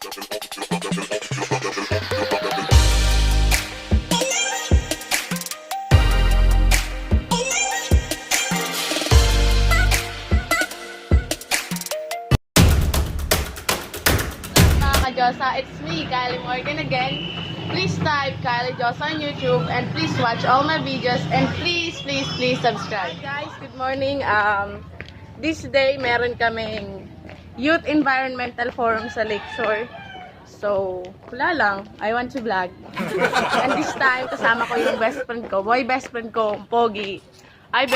Josa, it's me, Kylie Morgan again. Please type Kylie Josa on YouTube and please watch all my videos and please subscribe. Hi guys, good morning. This day meron kaming Youth Environmental Forum sa Lakeshore. So, wala lang. I want to vlog. And this time, kasama ko yung best friend ko, boy best friend ko, Pogi. Hi, Be!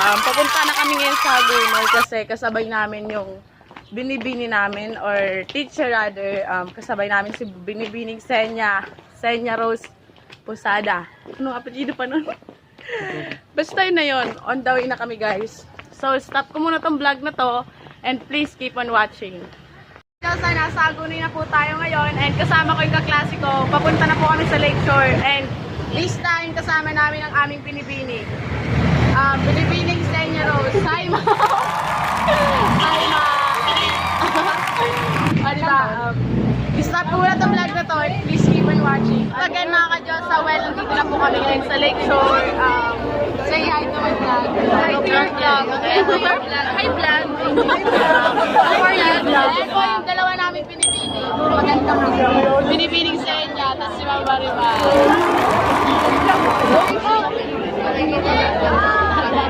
Papunta na kami ngayon sa Gunol kasi kasabay namin yung binibini namin or teacher rather, kasabay namin si binibining Senya Rose Posada. Anong apelyido pa nun? Basta yun na yun. On the way na kami guys. So stop ko muna tong vlog na to and please keep on watching. So nasa Agunoy na po tayo ngayon and kasama ko yung kaklase ko. Papunta na po kami sa Lakeshore and this time kasama namin ang aming binibining. Binibining Senya Rose. Hi ma! Hi ma! Diba? Stop ko muna itong vlog na to. Please keep on watching. Again mga ka-Diyosa, well, nandito na po kami ngayon sa Lakeshore. Say hi to my vlog. Hi vlog. Hi vlog. Hi vlog. How are you vlog? Ito yung dalawa namin binibining. Maganda mo. Binibining Senya, tapos si Mama Riva.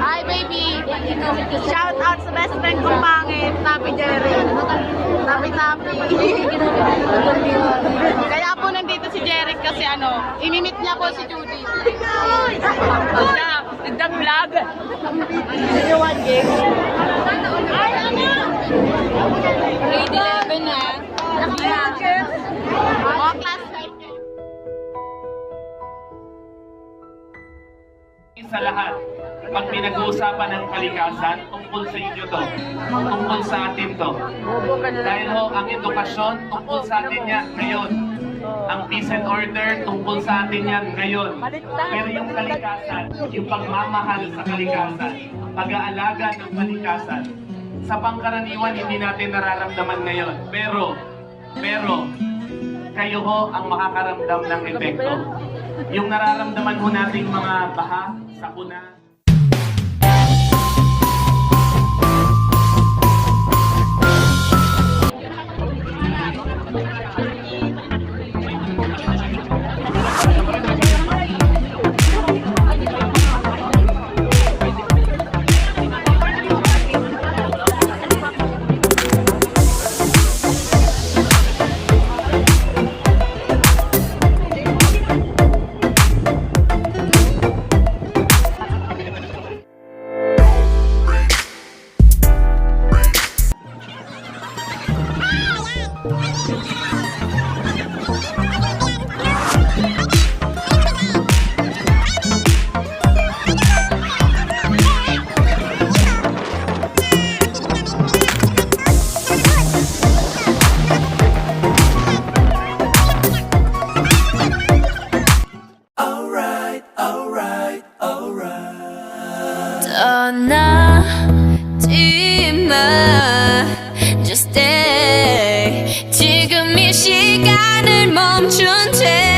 Hi baby. Shout out sa best friend kong pangit, Tapi Jerry. Tapi. Kaya po nandito si Jerry kasi imimit niya po si Judy. Nagdag-vlog. You want game? Ay, grade 11 na. Mga classmate niya. Sa lahat, pag pinag-uusapan ng kalikasan, tungkol sa inyo to, tungkol sa atin to. Dahil ang edukasyon, tungkol sa atin yan ngayon. Ang peace and order, tungkol sa atin yan ngayon. Pero yung kalikasan, yung pagmamahal sa kalikasan, pag-aalaga ng kalikasan, sa pangkaraniwan, hindi natin nararamdaman ngayon. Pero, kayo ho ang makakaramdam ng epekto. Yung nararamdaman ho nating mga baha, sakuna, 떠나지 마 Just stay 지금 이 시간을 멈춘 채